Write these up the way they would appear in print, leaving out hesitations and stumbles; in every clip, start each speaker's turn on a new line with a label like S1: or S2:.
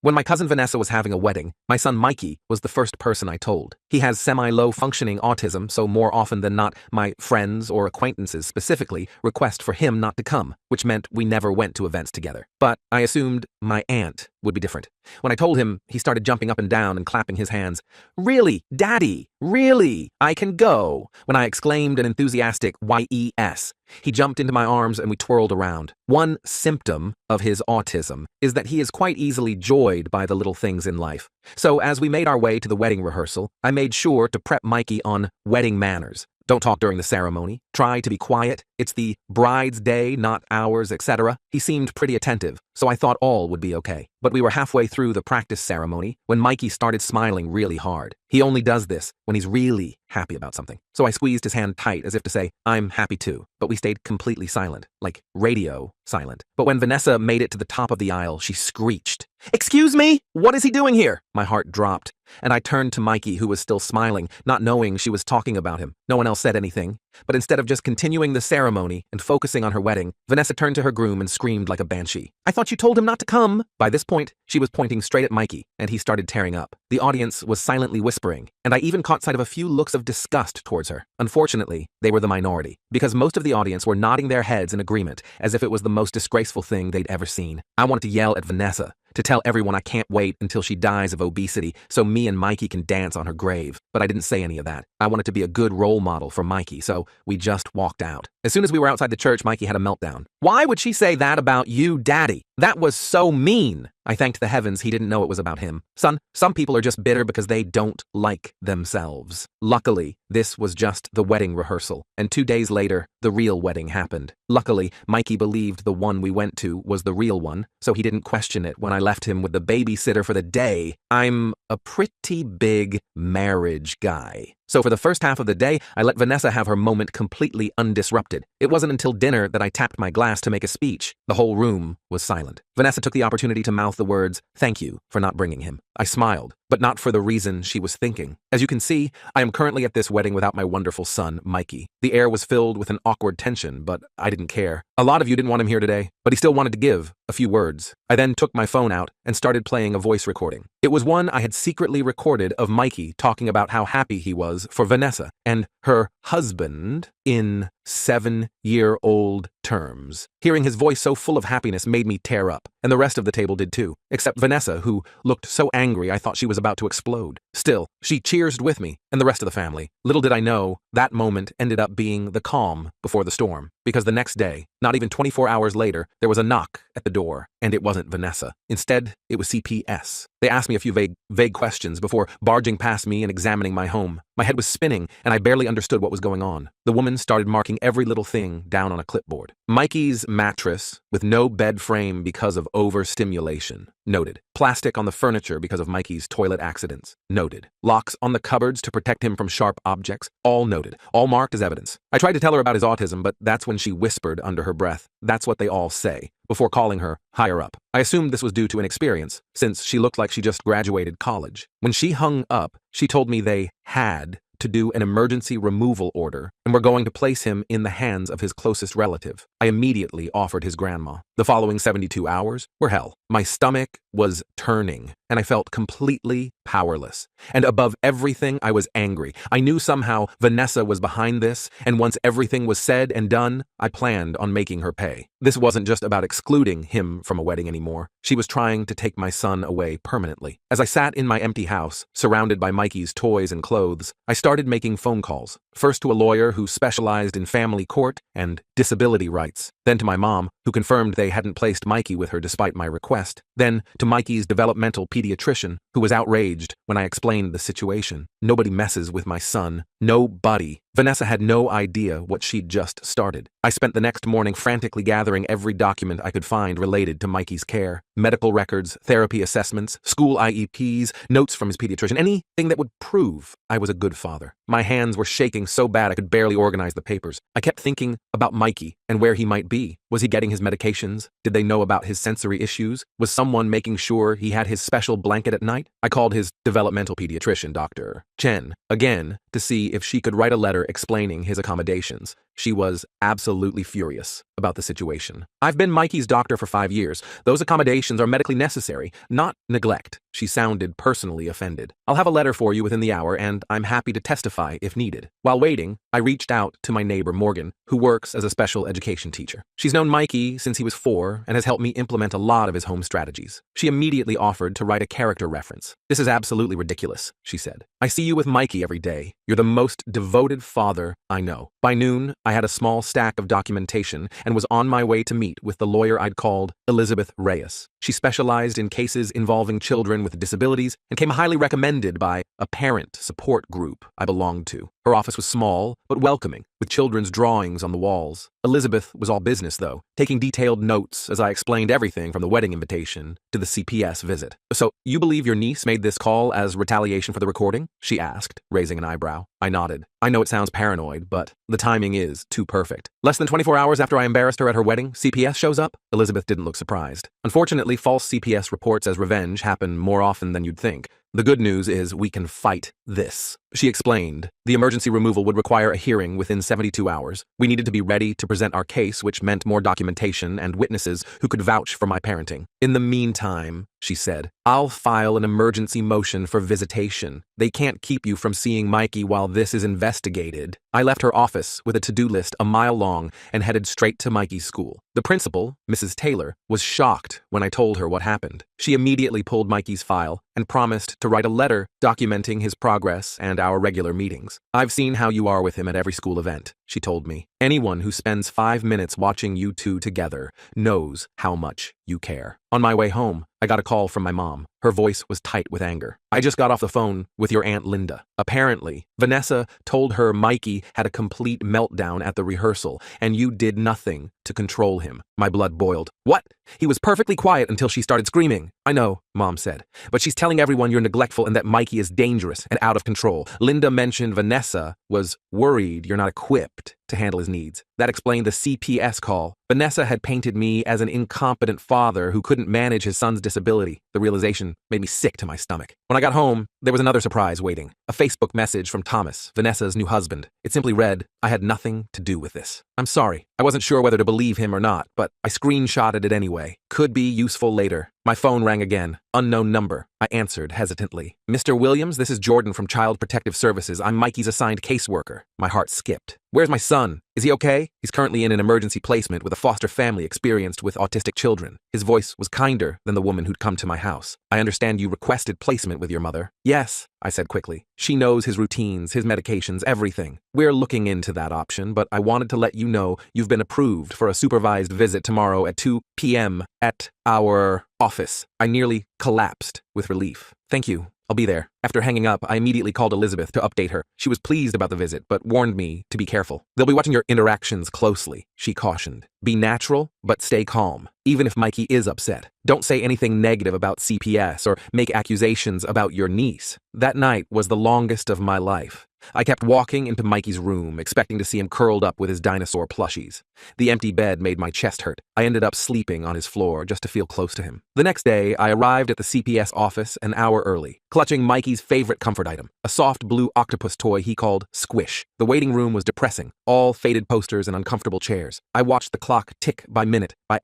S1: When my cousin Vanessa was having a wedding, my son Mikey was the first person I told. He has semi-low functioning autism, so more often than not, my friends or acquaintances specifically request for him not to come, which meant we never went to events together. But I assumed my aunt would be different. When I told him, he started jumping up and down and clapping his hands. "Really, Daddy? Really? I can go?" When I exclaimed an enthusiastic "yes," he jumped into my arms and we twirled around. One symptom of his autism is that he is quite easily joyed by the little things in life. So as we made our way to the wedding rehearsal, I made sure to prep Mikey on wedding manners. Don't talk during the ceremony. Try to be quiet. It's the bride's day, not ours, etc. He seemed pretty attentive, so I thought all would be okay. But we were halfway through the practice ceremony when Mikey started smiling really hard. He only does this when he's really happy about something. So I squeezed his hand tight as if to say, "I'm happy too." But we stayed completely silent, like radio silent. But when Vanessa made it to the top of the aisle, she screeched, "Excuse me? What is he doing here?" My heart dropped, and I turned to Mikey, who was still smiling, not knowing she was talking about him. No one else said anything. But instead of just continuing the ceremony and focusing on her wedding, Vanessa turned to her groom and screamed like a banshee, "I thought you told him not to come." By this point, she was pointing straight at Mikey, and he started tearing up. The audience was silently whispering, and I even caught sight of a few looks of disgust towards her. Unfortunately, they were the minority, because most of the audience were nodding their heads in agreement, as if it was the most disgraceful thing they'd ever seen. I wanted to yell at Vanessa, to tell everyone I can't wait until she dies of obesity so me and Mikey can dance on her grave. But I didn't say any of that. I wanted to be a good role model for Mikey, so we just walked out. As soon as we were outside the church, Mikey had a meltdown. "Why would she say that about you, Daddy? That was so mean." I thanked the heavens he didn't know it was about him. "Son, some people are just bitter because they don't like themselves." Luckily, this was just the wedding rehearsal, and 2 days later, the real wedding happened. Luckily, Mikey believed the one we went to was the real one, so he didn't question it when I left him with the babysitter for the day. I'm a pretty big marriage guy. So for the first half of the day, I let Vanessa have her moment completely undisrupted. It wasn't until dinner that I tapped my glass to make a speech. The whole room was silent. Vanessa took the opportunity to mouth the words, "Thank you for not bringing him." I smiled, but not for the reason she was thinking. As you can see, I am currently at this wedding without my wonderful son, Mikey. The air was filled with an awkward tension, but I didn't care. A lot of you didn't want him here today, but he still wanted to give a few words. I then took my phone out and started playing a voice recording. It was one I had secretly recorded of Mikey talking about how happy he was for Vanessa and her husband in 7-year-old terms. Hearing his voice so full of happiness made me tear up, and the rest of the table did too, except Vanessa, who looked so angry I thought she was about to explode. Still, she cheersed with me and the rest of the family. Little did I know, that moment ended up being the calm before the storm, because the next day, not even 24 hours later, there was a knock at the door, and it wasn't Vanessa. Instead, it was CPS. They asked me a few vague questions before barging past me and examining my home. My head was spinning, and I barely understood what was going on. The woman started marking every little thing down on a clipboard. Mikey's mattress, with no bed frame because of overstimulation. Noted. Plastic on the furniture because of Mikey's toilet accidents. Noted. Locks on the cupboards to protect him from sharp objects. All noted. All marked as evidence. I tried to tell her about his autism, but that's when she whispered under her breath, "That's what they all say," before calling her higher up. I assumed this was due to inexperience, since she looked like she just graduated college. When she hung up, she told me they had to do an emergency removal order and were going to place him in the hands of his closest relative. I immediately offered his grandma. The following 72 hours were hell. My stomach was turning, and I felt completely powerless. And above everything, I was angry. I knew somehow Vanessa was behind this, and once everything was said and done, I planned on making her pay. This wasn't just about excluding him from a wedding anymore. She was trying to take my son away permanently. As I sat in my empty house, surrounded by Mikey's toys and clothes, I started making phone calls. First to a lawyer who specialized in family court and disability rights. Then to my mom, who confirmed they hadn't placed Mikey with her despite my request. Then to Mikey's developmental pediatrician, who was outraged when I explained the situation. Nobody messes with my son. Nobody. Vanessa had no idea what she'd just started. I spent the next morning frantically gathering every document I could find related to Mikey's care. Medical records, therapy assessments, school IEPs, notes from his pediatrician, anything that would prove I was a good father. My hands were shaking so bad I could barely organize the papers. I kept thinking about Mikey and where he might be. Was he getting his medications? Did they know about his sensory issues? Was someone making sure he had his special blanket at night? I called his developmental pediatrician, Dr. Chen, again to see if she could write a letter explaining his accommodations. She was absolutely furious about the situation. I've been Mikey's doctor for 5 years. Those accommodations are medically necessary, not neglect. She sounded personally offended. I'll have a letter for you within the hour, and I'm happy to testify if needed. While waiting, I reached out to my neighbor Morgan, who works as a special education teacher. She's known Mikey since he was 4 and has helped me implement a lot of his home strategies. She immediately offered to write a character reference. "This is absolutely ridiculous," she said. "I see you with Mikey every day. You're the most devoted father I know." By noon, I had a small stack of documentation and was on my way to meet with the lawyer I'd called Elizabeth Reyes. She specialized in cases involving children with disabilities and came highly recommended by a parent support group I belonged to. Her office was small, but welcoming, with children's drawings on the walls. Elizabeth was all business, though, taking detailed notes as I explained everything from the wedding invitation to the CPS visit. "So, you believe your niece made this call as retaliation for the recording?" she asked, raising an eyebrow. I nodded. I know it sounds paranoid, but the timing is too perfect. Less than 24 hours after I embarrassed her at her wedding, CPS shows up? Elizabeth didn't look surprised. Unfortunately, false CPS reports as revenge happen more often than you'd think. The good news is we can fight this. She explained. The emergency removal would require a hearing within 72 hours. We needed to be ready to present our case, which meant more documentation and witnesses who could vouch for my parenting. "In the meantime," she said, "I'll file an emergency motion for visitation. They can't keep you from seeing Mikey while this is investigated." I left her office with a to-do list a mile long and headed straight to Mikey's school. The principal, Mrs. Taylor, was shocked when I told her what happened. She immediately pulled Mikey's file and promised to write a letter documenting his progress and our regular meetings. "I've seen how you are with him at every school event," she told me. "Anyone who spends 5 minutes watching you two together knows how much you care." On my way home, I got a call from my mom. Her voice was tight with anger. "I just got off the phone with your Aunt Linda. Apparently, Vanessa told her Mikey had a complete meltdown at the rehearsal, and you did nothing to control him." My blood boiled. "What? He was perfectly quiet until she started screaming." "I know," Mom said, "but she's telling everyone you're neglectful and that Mikey is dangerous and out of control. Linda mentioned Vanessa was worried you're not equipped to handle his needs. That explained the CPS call. Vanessa had painted me as an incompetent father who couldn't manage his son's disability. The realization made me sick to my stomach. When I got home, there was another surprise waiting. A Facebook message from Thomas, Vanessa's new husband. It simply read, "I had nothing to do with this. I'm sorry. I wasn't sure whether to believe him or not, but I screenshotted it anyway. Could be useful later." My phone rang again. Unknown number. I answered hesitantly. "Mr. Williams, this is Jordan from Child Protective Services. I'm Mikey's assigned caseworker." My heart skipped. "Where's my son? Is he okay?" "He's currently in an emergency placement with a foster family experienced with autistic children." His voice was kinder than the woman who'd come to my house. "I understand you requested placement with your mother." "Yes," I said quickly. "She knows his routines, his medications, everything. We're looking into that option, but I wanted to let you know you've been approved for a supervised visit tomorrow at 2 p.m. at our office." I nearly collapsed with relief. "Thank you. I'll be there." After hanging up, I immediately called Elizabeth to update her. She was pleased about the visit, but warned me to be careful. "They'll be watching your interactions closely," she cautioned. "Be natural, but stay calm, even if Mikey is upset. Don't say anything negative about CPS or make accusations about your niece." That night was the longest of my life. I kept walking into Mikey's room, expecting to see him curled up with his dinosaur plushies. The empty bed made my chest hurt. I ended up sleeping on his floor just to feel close to him. The next day, I arrived at the CPS office an hour early, clutching Mikey's favorite comfort item, a soft blue octopus toy he called Squish. The waiting room was depressing, all faded posters and uncomfortable chairs. I watched the clock tick by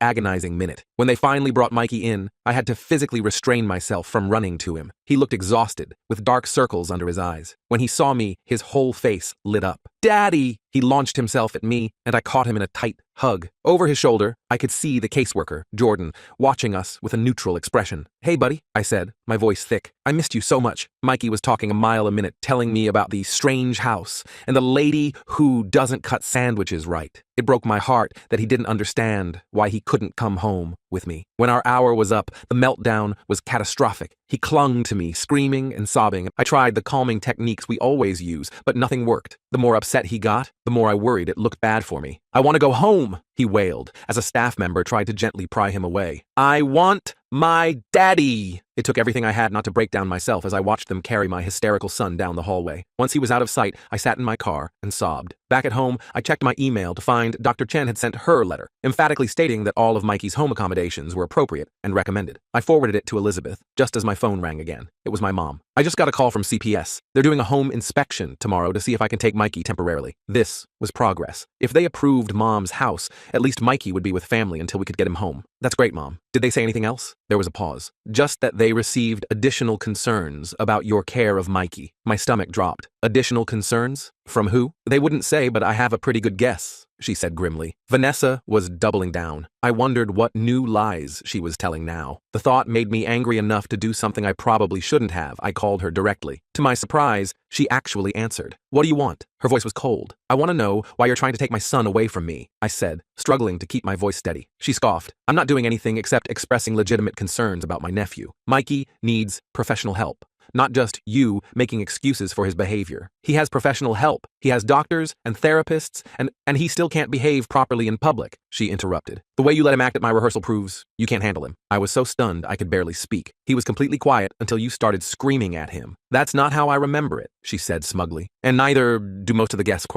S1: agonizing minute. When they finally brought Mikey in, I had to physically restrain myself from running to him. He looked exhausted, with dark circles under his eyes. When he saw me, his whole face lit up. "Daddy!" He launched himself at me, and I caught him in a tight hug. Over his shoulder, I could see the caseworker, Jordan, watching us with a neutral expression. "Hey, buddy," I said, my voice thick. "I missed you so much." Mikey was talking a mile a minute, telling me about the strange house and the lady who doesn't cut sandwiches right. It broke my heart that he didn't understand why he couldn't come home with me. When our hour was up, the meltdown was catastrophic. He clung to me, screaming and sobbing. I tried the calming techniques we always use, but nothing worked. The more upset he got, the more I worried it looked bad for me. "I want to go home," he wailed, as a staff member tried to gently pry him away. "I want my daddy." It took everything I had not to break down myself as I watched them carry my hysterical son down the hallway. Once he was out of sight, I sat in my car and sobbed. Back at home, I checked my email to find Dr. Chen had sent her letter, emphatically stating that all of Mikey's home accommodations were appropriate and recommended. I forwarded it to Elizabeth, just as my phone rang again. It was my mom. I just got a call from CPS. They're doing a home inspection tomorrow to see if I can take Mikey temporarily. This was progress. If they approved Mom's house, at least Mikey would be with family until we could get him home. That's great, Mom. Did they say anything else? There was a pause. Just that they received additional concerns about your care of Mikey. My stomach dropped. Additional concerns? From who? They wouldn't say, but I have a pretty good guess, she said grimly. Vanessa was doubling down. I wondered what new lies she was telling now. The thought made me angry enough to do something I probably shouldn't have. I called her directly. To my surprise, she actually answered. What do you want? Her voice was cold. I want to know why you're trying to take my son away from me, I said, struggling to keep my voice steady. She scoffed. I'm not doing anything except expressing legitimate concerns about my nephew. Mikey needs professional help. Not just you making excuses for his behavior. He has professional help. He has doctors and therapists, and he still can't behave properly in public, she interrupted. The way you let him act at my rehearsal proves you can't handle him. I was so stunned I could barely speak. He was completely quiet until you started screaming at him. That's not how I remember it, she said smugly. And neither do most of the guests.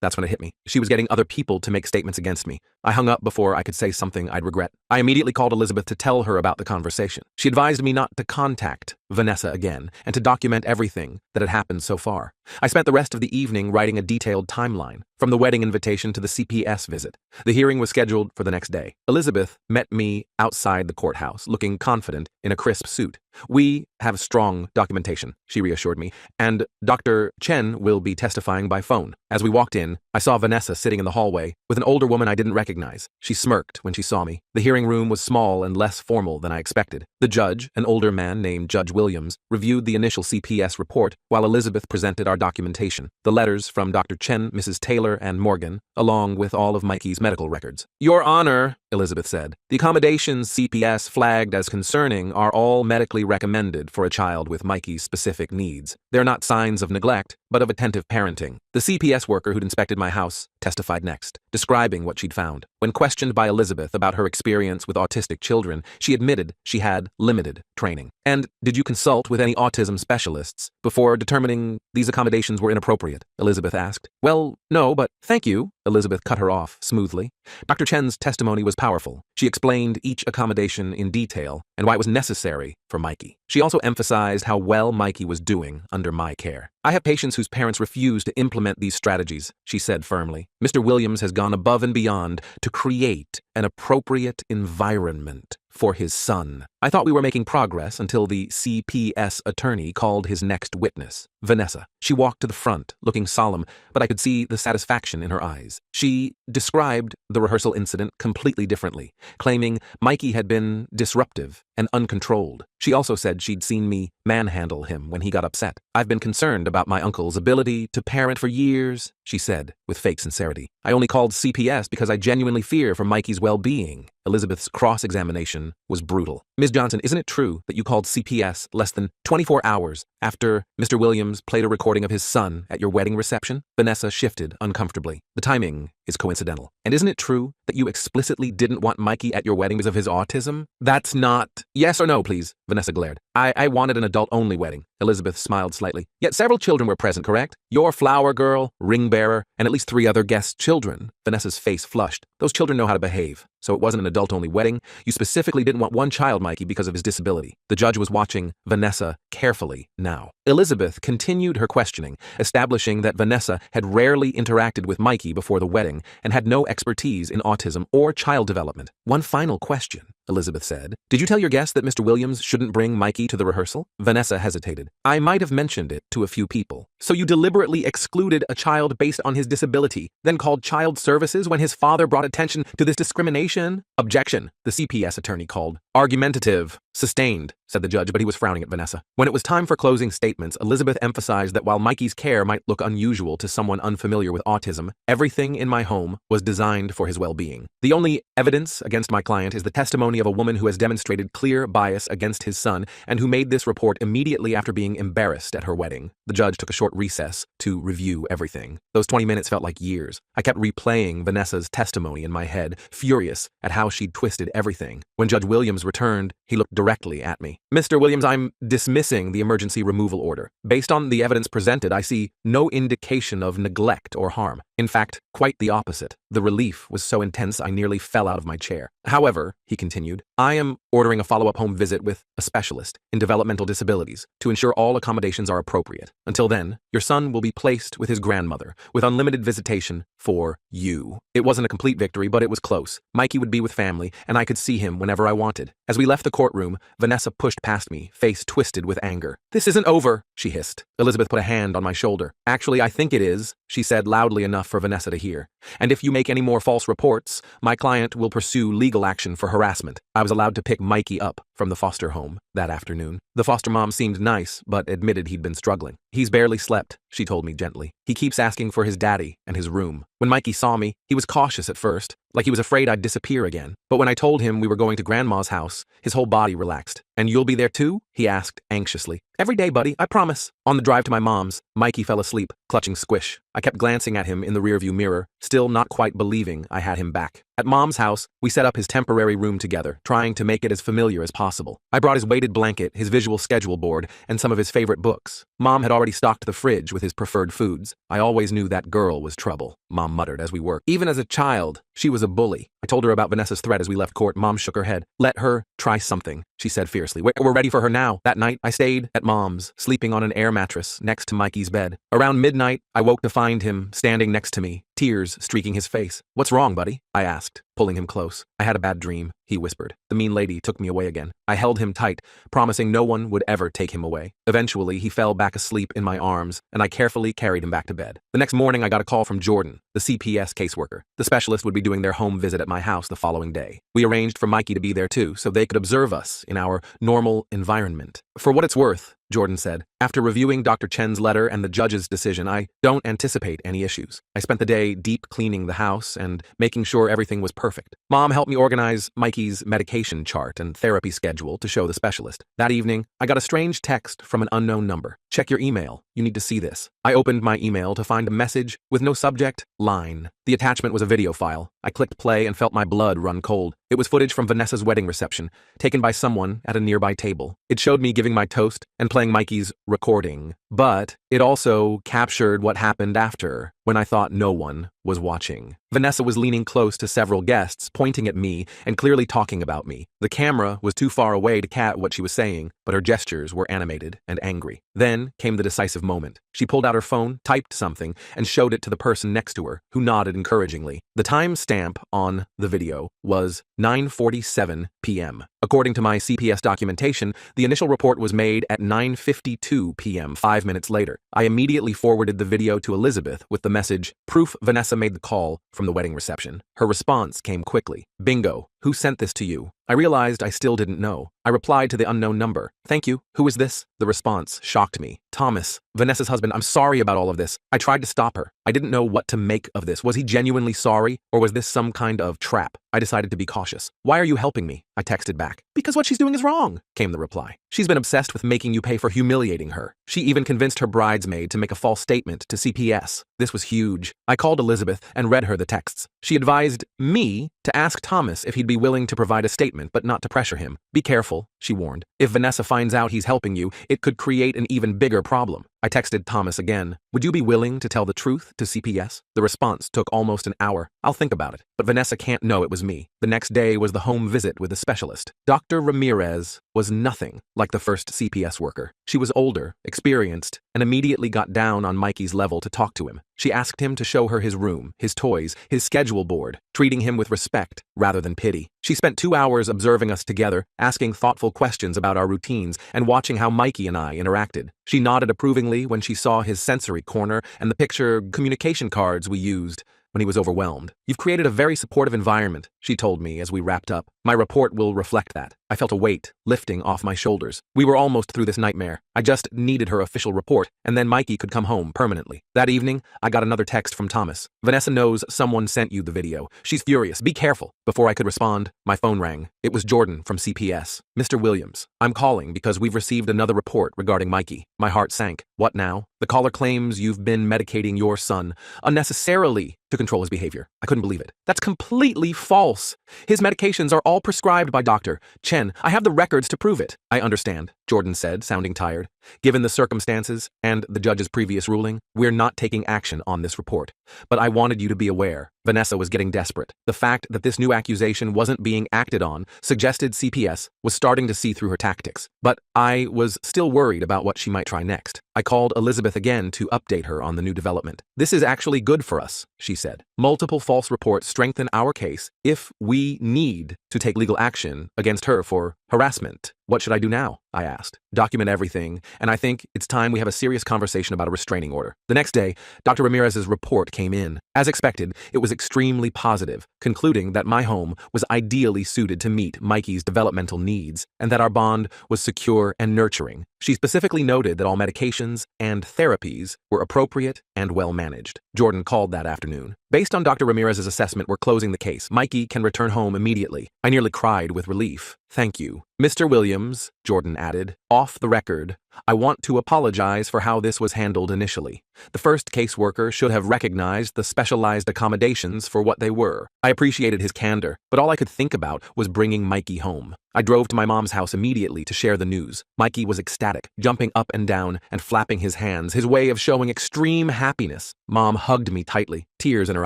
S1: That's when it hit me. She was getting other people to make statements against me. I hung up before I could say something I'd regret. I immediately called Elizabeth to tell her about the conversation. She advised me not to contact Vanessa again and to document everything that had happened so far. I spent the rest of the evening writing a detailed timeline, from the wedding invitation to the CPS visit. The hearing was scheduled for the next day. Elizabeth met me outside the courthouse, looking confident in a crisp suit. We have strong documentation, she reassured me, and Dr. Chen will be testifying by phone. As we walked in, I saw Vanessa sitting in the hallway with an older woman I didn't recognize. She smirked when she saw me. The hearing room was small and less formal than I expected. The judge, an older man named Judge Williams, reviewed the initial CPS report while Elizabeth presented our documentation, the letters from Dr. Chen, Mrs. Taylor, and Morgan, along with all of Mikey's medical records. Your Honor, Elizabeth said, the accommodations CPS flagged as concerning are all medically recommended for a child with Mikey's specific needs. They're not signs of neglect, but of attentive parenting. The CPS worker who'd inspected my house testified next, describing what she'd found. When questioned by Elizabeth about her experience with autistic children, she admitted she had limited training. And did you consult with any autism specialists before determining these accommodations were inappropriate? Elizabeth asked. Well, no, but thank you. Elizabeth cut her off smoothly. Dr. Chen's testimony was powerful. She explained each accommodation in detail and why it was necessary for Mikey. She also emphasized how well Mikey was doing under my care. I have patients whose parents refuse to implement these strategies, she said firmly. Mr. Williams has gone above and beyond to create an appropriate environment for his son. I thought we were making progress until the CPS attorney called his next witness, Vanessa. She walked to the front, looking solemn, but I could see the satisfaction in her eyes. She described the rehearsal incident completely differently, claiming Mikey had been disruptive and uncontrolled. She also said she'd seen me manhandle him when he got upset. I've been concerned about my uncle's ability to parent for years, she said, with fake sincerity. I only called CPS because I genuinely fear for Mikey's well-being. Elizabeth's cross-examination was brutal. Ms. Johnson, isn't it true that you called CPS less than 24 hours after Mr. Williams played a recording of his son at your wedding reception? Vanessa shifted uncomfortably. The timing is coincidental. And isn't it true that you explicitly didn't want Mikey at your wedding because of his autism? That's not... Yes or no, please, Vanessa glared. I wanted an adult-only wedding. Elizabeth smiled slightly. Yet several children were present, correct? Your flower girl, ring bearer, and at least 3 other guest children. Vanessa's face flushed. Those children know how to behave. So it wasn't an adult-only wedding. You specifically didn't want one child, Mikey, because of his disability. The judge was watching Vanessa carefully now. Elizabeth continued her questioning, establishing that Vanessa had rarely interacted with Mikey before the wedding and had no expertise in autism or child development. One final question, Elizabeth said. Did you tell your guests that Mr. Williams shouldn't bring Mikey to the rehearsal? Vanessa hesitated. I might have mentioned it to a few people. So you deliberately excluded a child based on his disability, then called child services when his father brought attention to this discrimination? Objection, the CPS attorney called. Argumentative. Sustained, said the judge, but he was frowning at Vanessa. When it was time for closing statements, Elizabeth emphasized that while Mikey's care might look unusual to someone unfamiliar with autism, everything in my home was designed for his well-being. The only evidence against my client is the testimony of a woman who has demonstrated clear bias against his son and who made this report immediately after being embarrassed at her wedding. The judge took a short recess to review everything. Those 20 minutes felt like years. I kept replaying Vanessa's testimony in my head, furious at how she'd twisted everything. When Judge Williams returned, he looked directly at me. Mr. Williams, I'm dismissing the emergency removal order. Based on the evidence presented, I see no indication of neglect or harm. In fact, quite the opposite. The relief was so intense I nearly fell out of my chair. However, he continued, I am ordering a follow-up home visit with a specialist in developmental disabilities to ensure all accommodations are appropriate. Until then, your son will be placed with his grandmother, with unlimited visitation for you. It wasn't a complete victory, but it was close. Mikey would be with family, and I could see him whenever I wanted. As we left the courtroom, Vanessa pushed past me, face twisted with anger. This isn't over, she hissed. Elizabeth put a hand on my shoulder. Actually, I think it is, she said loudly enough for Vanessa to hear. And if you make any more false reports, my client will pursue legal action for harassment. I was allowed to pick Mikey up from the foster home that afternoon. The foster mom seemed nice, but admitted he'd been struggling. He's barely slept, she told me gently. He keeps asking for his daddy and his room. When Mikey saw me, he was cautious at first, like he was afraid I'd disappear again. But when I told him we were going to Grandma's house, his whole body relaxed. And you'll be there too? He asked anxiously. Every day, buddy, I promise. On the drive to my mom's, Mikey fell asleep, clutching Squish. I kept glancing at him in the rearview mirror, still not quite believing I had him back. At Mom's house, we set up his temporary room together, trying to make it as familiar as possible. I brought his weighted blanket, his visual schedule board, and some of his favorite books. Mom had already stocked the fridge with his preferred foods. I always knew that girl was trouble, Mom muttered as we worked. Even as a child, she was a bully. I told her about Vanessa's threat as we left court. Mom shook her head. Let her try something, she said fiercely. We're ready for her now. That night, I stayed at Mom's, sleeping on an air mattress next to Mikey's bed. Around midnight, I woke to find him standing next to me, tears streaking his face. What's wrong, buddy? I asked, pulling him close. I had a bad dream, he whispered. The mean lady took me away again. I held him tight, promising no one would ever take him away. Eventually, he fell back asleep in my arms, and I carefully carried him back to bed. The next morning, I got a call from Jordan, the CPS caseworker. The specialist would be doing their home visit at my house the following day. We arranged for Mikey to be there too, so they could observe us in our normal environment. For what it's worth, Jordan said, after reviewing Dr. Chen's letter and the judge's decision, I don't anticipate any issues. I spent the day deep cleaning the house and making sure everything was perfect. Mom helped me organize Mikey's medication chart and therapy schedule to show the specialist. That evening, I got a strange text from an unknown number. Check your email. You need to see this. I opened my email to find a message with no subject line. The attachment was a video file. I clicked play and felt my blood run cold. It was footage from Vanessa's wedding reception, taken by someone at a nearby table. It showed me giving my toast and playing Mikey's recording, but it also captured what happened after, when I thought no one was watching. Vanessa was leaning close to several guests, pointing at me and clearly talking about me. The camera was too far away to catch what she was saying, but her gestures were animated and angry. Then came the decisive moment. She pulled out her phone, typed something, and showed it to the person next to her, who nodded encouragingly. The time stamp on the video was 9:47 p.m. According to my CPS documentation, the initial report was made at 9:52 p.m. 5 minutes later. I immediately forwarded the video to Elizabeth with the message, "Proof Vanessa made the call from the wedding reception." Her response came quickly. "Bingo. Who sent this to you?" I realized I still didn't know. I replied to the unknown number. "Thank you. Who is this?" The response shocked me. "Thomas, Vanessa's husband. I'm sorry about all of this. I tried to stop her. I didn't know what to make of this. Was he genuinely sorry, or was this some kind of trap? I decided to be cautious. "Why are you helping me?" I texted back. "Because what she's doing is wrong," came the reply. "She's been obsessed with making you pay for humiliating her. She even convinced her bridesmaid to make a false statement to CPS." This was huge. I called Elizabeth and read her the texts. She advised me to ask Thomas if he'd be willing to provide a statement, but not to pressure him. "Be careful," she warned. "If Vanessa finds out he's helping you, it could create an even bigger problem." I texted Thomas again. "Would you be willing to tell the truth to CPS?" The response took almost an hour. "I'll think about it, but Vanessa can't know it was me." The next day was the home visit with the specialist. Dr. Ramirez was nothing like the first CPS worker. She was older, experienced, and immediately got down on Mikey's level to talk to him. She asked him to show her his room, his toys, his schedule board, treating him with respect rather than pity. She spent 2 hours observing us together, asking thoughtful questions about our routines, and watching how Mikey and I interacted. She nodded approvingly when she saw his sensory corner and the picture communication cards we used when he was overwhelmed. "You've created a very supportive environment," she told me as we wrapped up. "My report will reflect that." I felt a weight lifting off my shoulders. We were almost through this nightmare. I just needed her official report, and then Mikey could come home permanently. That evening, I got another text from Thomas. "Vanessa knows someone sent you the video. She's furious. Be careful." Before I could respond, my phone rang. It was Jordan from CPS. "Mr. Williams, I'm calling because we've received another report regarding Mikey." My heart sank. "What now?" "The caller claims you've been medicating your son unnecessarily to control his behavior." I couldn't believe it. "That's completely false. His medications are all prescribed by Dr. Chen Chen, I have the records to prove it. I understand, Jordan said, sounding tired. Given the circumstances and the judge's previous ruling, we're not taking action on this report. But I wanted you to be aware. Vanessa was getting desperate. The fact that this new accusation wasn't being acted on suggested CPS was starting to see through her tactics. But I was still worried about what she might try next. I called Elizabeth again to update her on the new development. This is actually good for us, she said. Multiple false reports strengthen our case if we need to take legal action against her for harassment. What should I do now? I asked. Document everything, and I think it's time we have a serious conversation about a restraining order. The next day, Dr. Ramirez's report came in. As expected, it was extremely positive, concluding that my home was ideally suited to meet Mikey's developmental needs and that our bond was secure and nurturing. She specifically noted that all medications and therapies were appropriate and well managed. Jordan called that afternoon. Based on Dr. Ramirez's assessment, we're closing the case. Mikey can return home immediately. I nearly cried with relief. Thank you. Mr. Williams, Jordan added, off the record, I want to apologize for how this was handled initially. The first caseworker should have recognized the specialized accommodations for what they were. I appreciated his candor, but all I could think about was bringing Mikey home. I drove to my mom's house immediately to share the news. Mikey was ecstatic, jumping up and down and flapping his hands, his way of showing extreme happiness. Mom hugged me tightly, tears in her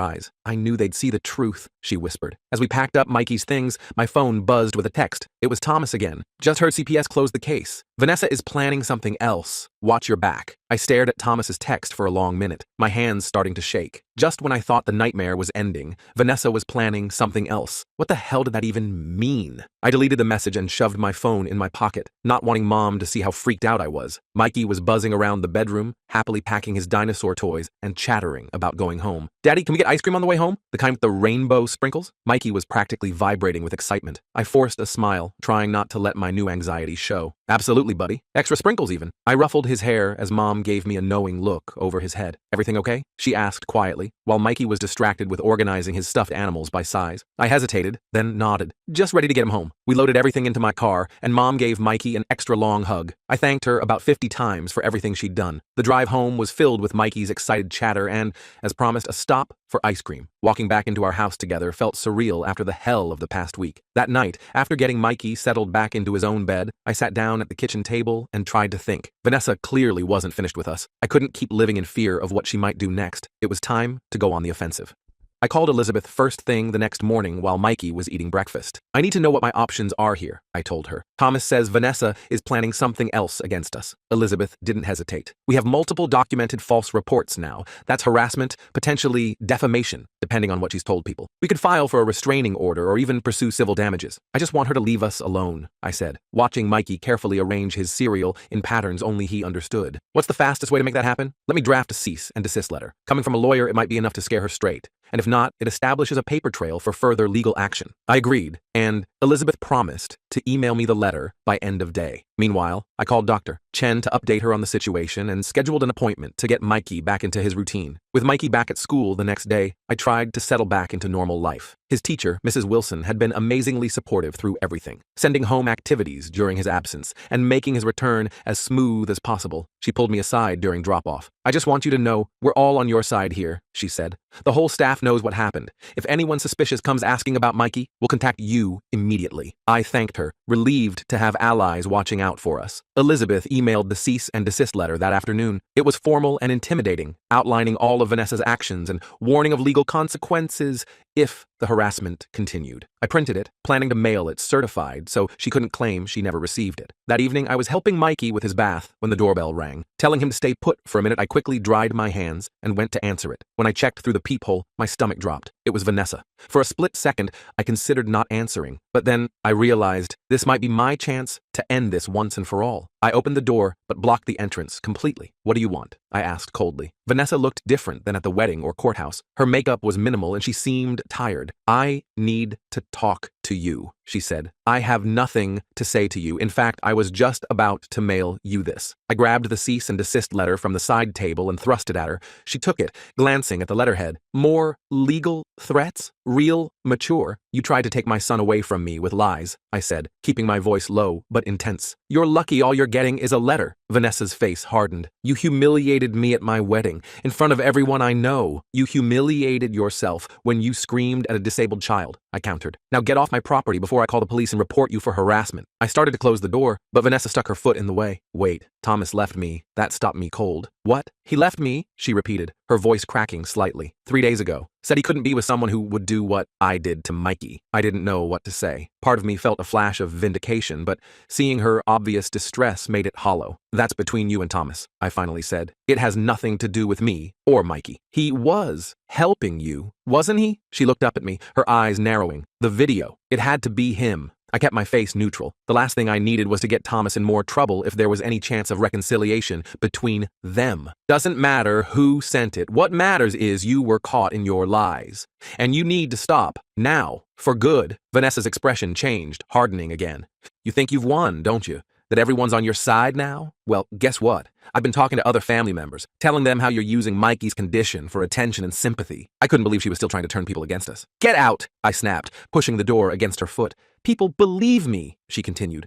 S1: eyes. I knew they'd see the truth, she whispered. As we packed up Mikey's things, my phone buzzed with a text. It was Thomas again. Just heard CPS close the case. Vanessa is planning something else. Watch your back. I stared at Thomas's text for a long minute, my hands starting to shake. Just when I thought the nightmare was ending, Vanessa was planning something else. What the hell did that even mean? I deleted the message and shoved my phone in my pocket, not wanting Mom to see how freaked out I was. Mikey was buzzing around the bedroom, happily packing his dinosaur toys and chattering about going home. Daddy, can we get ice cream on the way home? The kind with the rainbow sprinkles? Mikey was practically vibrating with excitement. I forced a smile, trying not to let my new anxiety show. Absolutely, buddy. Extra sprinkles even. I ruffled his hair as Mom gave me a knowing look over his head. Everything okay? She asked quietly, while Mikey was distracted with organizing his stuffed animals by size. I hesitated, then nodded, just ready to get him home. We loaded everything into my car, and Mom gave Mikey an extra long hug. I thanked her about 50 times for everything she'd done. The drive home was filled with Mikey's excited chatter and, as promised, a stop for ice cream. Walking back into our house together felt surreal after the hell of the past week. That night, after getting Mikey settled back into his own bed, I sat down at the kitchen table and tried to think. Vanessa clearly wasn't finished with us. I couldn't keep living in fear of what she might do next. It was time to go on the offensive. I called Elizabeth first thing the next morning while Mikey was eating breakfast. I need to know what my options are here, I told her. Thomas says Vanessa is planning something else against us. Elizabeth didn't hesitate. We have multiple documented false reports now. That's harassment, potentially defamation, depending on what she's told people. We could file for a restraining order or even pursue civil damages. I just want her to leave us alone, I said, watching Mikey carefully arrange his cereal in patterns only he understood. What's the fastest way to make that happen? Let me draft a cease and desist letter. Coming from a lawyer, it might be enough to scare her straight. And if not, it establishes a paper trail for further legal action. I agreed, and Elizabeth promised to email me the letter by end of day. Meanwhile, I called Dr. Chen to update her on the situation and scheduled an appointment to get Mikey back into his routine. With Mikey back at school the next day, I tried to settle back into normal life. His teacher, Mrs. Wilson, had been amazingly supportive through everything, sending home activities during his absence and making his return as smooth as possible. She pulled me aside during drop-off. I just want you to know we're all on your side here, she said. The whole staff knows what happened. If anyone suspicious comes asking about Mikey, we'll contact you immediately. I thanked her, relieved to have allies watching out for us. Elizabeth emailed the cease and desist letter that afternoon. It was formal and intimidating, outlining all of Vanessa's actions and warning of legal consequences if the harassment continued. I printed it, planning to mail it certified so she couldn't claim she never received it. That evening, I was helping Mikey with his bath when the doorbell rang. Telling him to stay put for a minute, I quickly dried my hands and went to answer it. When I checked through the peephole, my stomach dropped. It was Vanessa. For a split second, I considered not answering, but then I realized this might be my chance to end this once and for all. I opened the door, but blocked the entrance completely. What do you want? I asked coldly. Vanessa looked different than at the wedding or courthouse. Her makeup was minimal and she seemed tired. I need to talk to you, she said. I have nothing to say to you. In fact, I was just about to mail you this. I grabbed the cease and desist letter from the side table and thrust it at her. She took it, glancing at the letterhead. More legal threats? Real mature? You tried to take my son away from me with lies, I said, keeping my voice low but intense. You're lucky all you're getting is a letter. Vanessa's face hardened. You humiliated me at my wedding, in front of everyone I know. You humiliated yourself when you screamed at a disabled child, I countered. Now get off off my property before I call the police and report you for harassment. I started to close the door, but Vanessa stuck her foot in the way. Wait, Thomas left me. That stopped me cold. What? He left me? She repeated, her voice cracking slightly. 3 days ago. Said he couldn't be with someone who would do what I did to Mikey. I didn't know what to say. Part of me felt a flash of vindication, but seeing her obvious distress made it hollow. That's between you and Thomas, I finally said. It has nothing to do with me or Mikey. He was helping you, wasn't he? She looked up at me, her eyes narrowing. The video. It had to be him. I kept my face neutral. The last thing I needed was to get Thomas in more trouble if there was any chance of reconciliation between them. Doesn't matter who sent it. What matters is you were caught in your lies. And you need to stop. Now. For good. Vanessa's expression changed, hardening again. You think you've won, don't you? That everyone's on your side now? Well, guess what? I've been talking to other family members, telling them how you're using Mikey's condition for attention and sympathy. I couldn't believe she was still trying to turn people against us. Get out, I snapped, pushing the door against her foot. People believe me, she continued.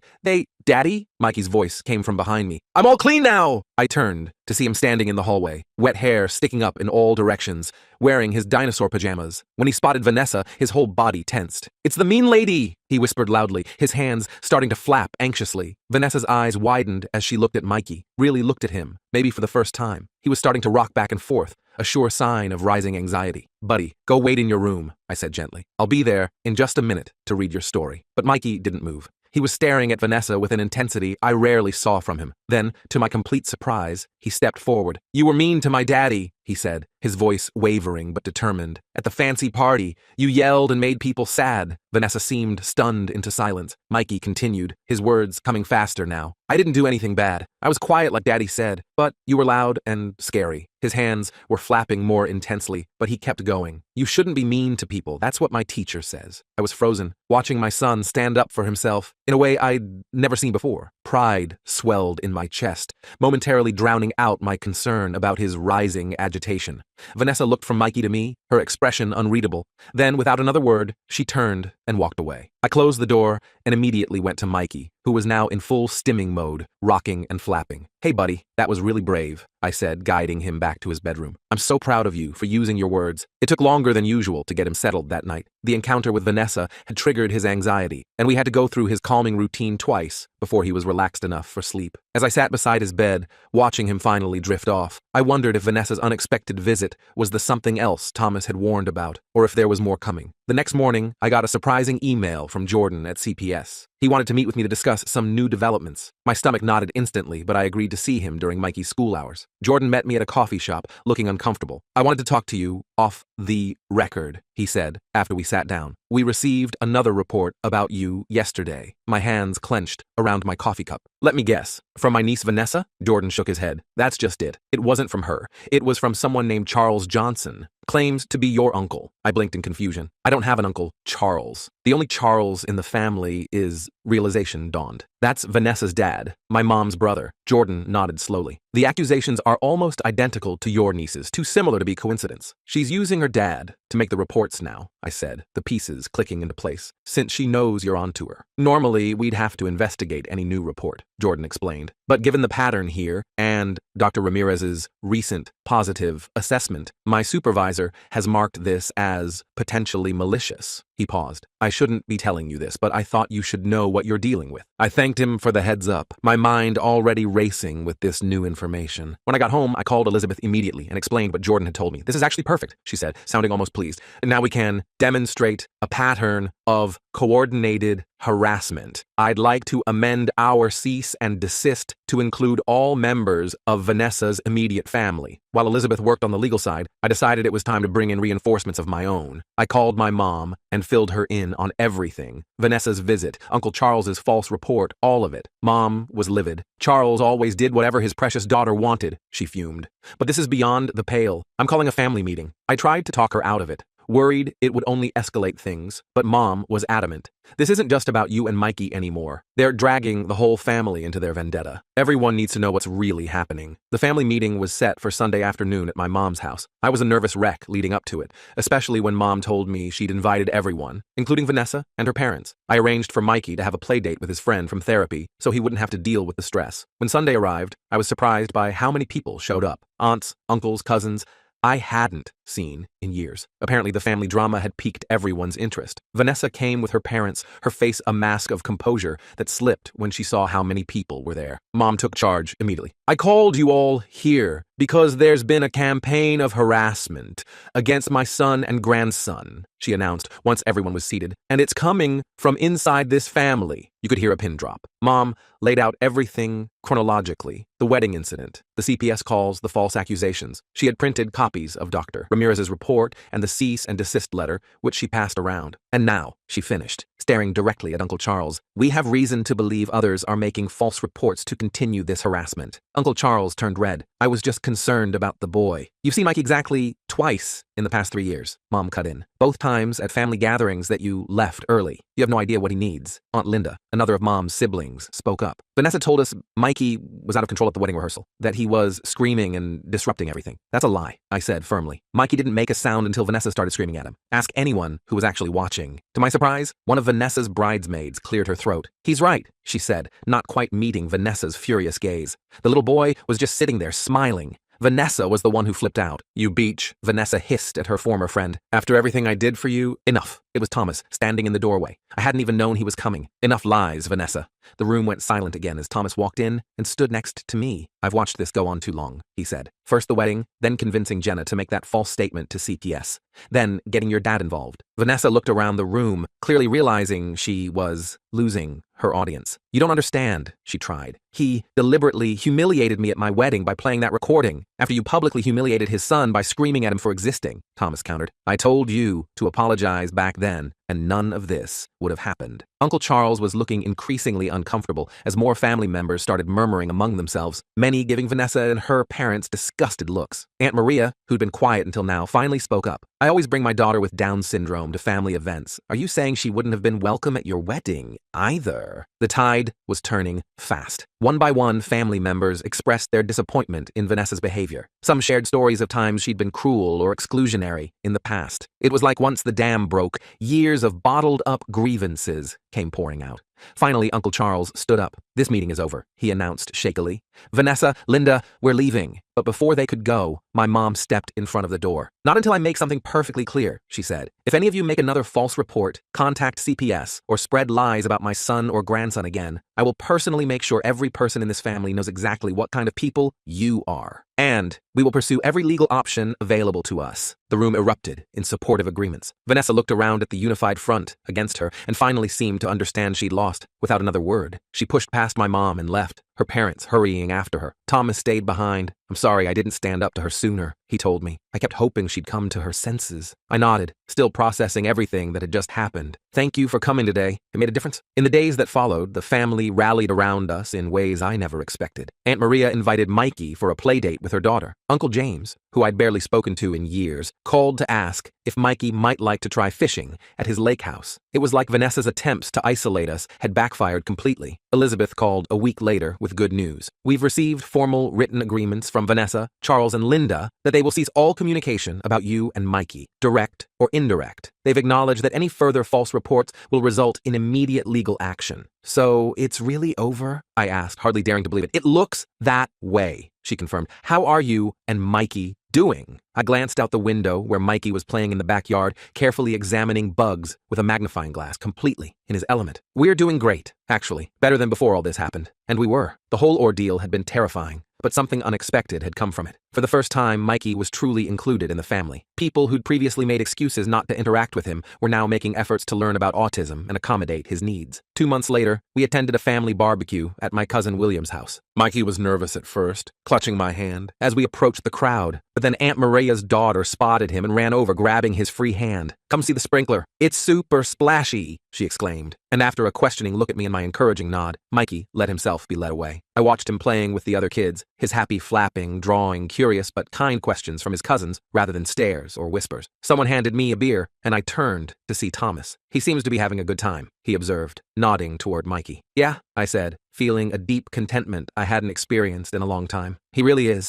S1: Daddy? Mikey's voice came from behind me. I'm all clean now! I turned to see him standing in the hallway, wet hair sticking up in all directions, wearing his dinosaur pajamas. When he spotted Vanessa, his whole body tensed. It's the mean lady, he whispered loudly, his hands starting to flap anxiously. Vanessa's eyes widened as she looked at Mikey, really looked at him, maybe for the first time. He was starting to rock back and forth, a sure sign of rising anxiety. Buddy, go wait in your room, I said gently. I'll be there in just a minute to read your story. But Mikey didn't move. He was staring at Vanessa with an intensity I rarely saw from him. Then, to my complete surprise, he stepped forward. You were mean to my daddy, he said, his voice wavering but determined. At the fancy party, you yelled and made people sad. Vanessa seemed stunned into silence. Mikey continued, his words coming faster now. I didn't do anything bad. I was quiet like Daddy said, but you were loud and scary. His hands were flapping more intensely, but he kept going. You shouldn't be mean to people. That's what my teacher says. I was frozen, watching my son stand up for himself in a way I'd never seen before. Pride swelled in my chest, momentarily drowning out my concern about his rising agitation. Vanessa looked from Mikey to me, her expression unreadable. Then, without another word, she turned and walked away. I closed the door and immediately went to Mikey, who was now in full stimming mode, rocking and flapping. Hey buddy, that was really brave, I said, guiding him back to his bedroom. I'm so proud of you for using your words. It took longer than usual to get him settled that night. The encounter with Vanessa had triggered his anxiety, and we had to go through his calming routine twice before he was relaxed enough for sleep. As I sat beside his bed, watching him finally drift off, I wondered if Vanessa's unexpected visit was the something else Thomas had warned about, or if there was more coming. The next morning, I got a surprising email from Jordan at CPS. He wanted to meet with me to discuss some new developments. My stomach nodded instantly, but I agreed to see him during Mikey's school hours. Jordan met me at a coffee shop, looking uncomfortable. I wanted to talk to you off the record, he said, after we sat down. We received another report about you yesterday. My hands clenched around my coffee cup. Let me guess. From my niece Vanessa? Jordan shook his head. That's just it. It wasn't from her. It was from someone named Charles Johnson. Claims to be your uncle. I blinked in confusion. I don't have an uncle, Charles. The only Charles in the family is... Realization dawned. That's Vanessa's dad, my mom's brother. Jordan nodded slowly. The accusations are almost identical to your niece's, too similar to be coincidence. She's using her dad to make the reports now, I said, the pieces clicking into place, since she knows you're onto her. Normally, we'd have to investigate any new report, Jordan explained. But given the pattern here, and Dr. Ramirez's recent positive assessment, my supervisor has marked this as potentially malicious. He paused. I shouldn't be telling you this, but I thought you should know what you're dealing with. I thanked him for the heads up, my mind already racing with this new information. When I got home, I called Elizabeth immediately and explained what Jordan had told me. This is actually perfect, she said, sounding almost pleased. Now we can demonstrate a pattern of coordinated harassment. I'd like to amend our cease and desist to include all members of Vanessa's immediate family. While Elizabeth worked on the legal side, I decided it was time to bring in reinforcements of my own. I called my mom and filled her in on everything. Vanessa's visit, Uncle Charles's false report, all of it. Mom was livid. Charles always did whatever his precious daughter wanted, she fumed. But this is beyond the pale. I'm calling a family meeting. I tried to talk her out of it. Worried it would only escalate things, but Mom was adamant. This isn't just about you and Mikey anymore. They're dragging the whole family into their vendetta. Everyone needs to know what's really happening. The family meeting was set for Sunday afternoon at my mom's house. I was a nervous wreck leading up to it, especially when Mom told me she'd invited everyone, including Vanessa and her parents. I arranged for Mikey to have a play date with his friend from therapy so he wouldn't have to deal with the stress. When Sunday arrived, I was surprised by how many people showed up. Aunts, uncles, cousins. I hadn't seen in years. Apparently, the family drama had piqued everyone's interest. Vanessa came with her parents, her face a mask of composure that slipped when she saw how many people were there. Mom took charge immediately. I called you all here because there's been a campaign of harassment against my son and grandson, she announced once everyone was seated, and it's coming from inside this family. You could hear a pin drop. Mom laid out everything chronologically. The wedding incident, the CPS calls, the false accusations. She had printed copies of Dr. Ramirez's report and the cease and desist letter, which she passed around. And now, she finished, staring directly at Uncle Charles. We have reason to believe others are making false reports to continue this harassment. Uncle Charles turned red. I was just concerned about the boy. You've seen Mike exactly twice in the past 3 years, Mom cut in. Both times at family gatherings that you left early. You have no idea what he needs. Aunt Linda, another of Mom's siblings, spoke up. Vanessa told us Mikey was out of control at the wedding rehearsal, that he was screaming and disrupting everything. That's a lie, I said firmly. Mikey didn't make a sound until Vanessa started screaming at him. Ask anyone who was actually watching. To my surprise, one of Vanessa's bridesmaids cleared her throat. He's right, she said, not quite meeting Vanessa's furious gaze. The little boy was just sitting there, smiling. Vanessa was the one who flipped out. You beach, Vanessa hissed at her former friend. After everything I did for you, enough. It was Thomas, standing in the doorway. I hadn't even known he was coming. Enough lies, Vanessa. The room went silent again as Thomas walked in and stood next to me. I've watched this go on too long, he said. First the wedding, then convincing Jenna to make that false statement to CPS. Then getting your dad involved. Vanessa looked around the room, clearly realizing she was losing her audience. You don't understand, she tried. He deliberately humiliated me at my wedding by playing that recording, after you publicly humiliated his son by screaming at him for existing, Thomas countered. I told you to apologize back then, and none of this would have happened. Uncle Charles was looking increasingly uncomfortable as more family members started murmuring among themselves, many giving Vanessa and her parents disgusted looks. Aunt Maria, who'd been quiet until now, finally spoke up. I always bring my daughter with Down syndrome to family events. Are you saying she wouldn't have been welcome at your wedding either? The tide was turning fast. One by one, family members expressed their disappointment in Vanessa's behavior. Some shared stories of times she'd been cruel or exclusionary in the past. It was like once the dam broke, years of bottled-up grievances came pouring out. Finally, Uncle Charles stood up. This meeting is over, he announced shakily. Vanessa, Linda, we're leaving. But before they could go, my mom stepped in front of the door. Not until I make something perfectly clear, she said. If any of you make another false report, contact CPS, or spread lies about my son or grandson again, I will personally make sure every person in this family knows exactly what kind of people you are. And we will pursue every legal option available to us. The room erupted in supportive agreements. Vanessa looked around at the unified front against her and finally seemed to understand she'd lost. Without another word, she pushed past my mom and left, her parents hurrying after her. Thomas stayed behind. I'm sorry I didn't stand up to her sooner, he told me. I kept hoping she'd come to her senses. I nodded, still processing everything that had just happened. Thank you for coming today. It made a difference. In the days that followed, the family rallied around us in ways I never expected. Aunt Maria invited Mikey for a play date with her daughter. Uncle James, who I'd barely spoken to in years, called to ask if Mikey might like to try fishing at his lake house. It was like Vanessa's attempts to isolate us had backfired completely. Elizabeth called a week later with good news. We've received formal written agreements from Vanessa, Charles, and Linda that they will cease all communication about you and Mikey, direct or indirect. They've acknowledged that any further false reports will result in immediate legal action. So it's really over? I asked, hardly daring to believe it. It looks that way, she confirmed. How are you and Mikey doing? I glanced out the window where Mikey was playing in the backyard, carefully examining bugs with a magnifying glass, completely in his element. We're doing great, actually. Better than before all this happened. And we were. The whole ordeal had been terrifying, but something unexpected had come from it. For the first time, Mikey was truly included in the family. People who'd previously made excuses not to interact with him were now making efforts to learn about autism and accommodate his needs. 2 months later, we attended a family barbecue at my cousin William's house. Mikey was nervous at first, clutching my hand as we approached the crowd, but then Aunt Maria's daughter spotted him and ran over, grabbing his free hand. Come see the sprinkler. It's super splashy, she exclaimed. And after a questioning look at me and my encouraging nod, Mikey let himself be led away. I watched him playing with the other kids, his happy flapping, drawing curious but kind questions from his cousins rather than stares or whispers. Someone handed me a beer, and I turned to see Thomas. He seems to be having a good time, he observed, nodding toward Mikey. Yeah, I said, feeling a deep contentment I hadn't experienced in a long time. He really is.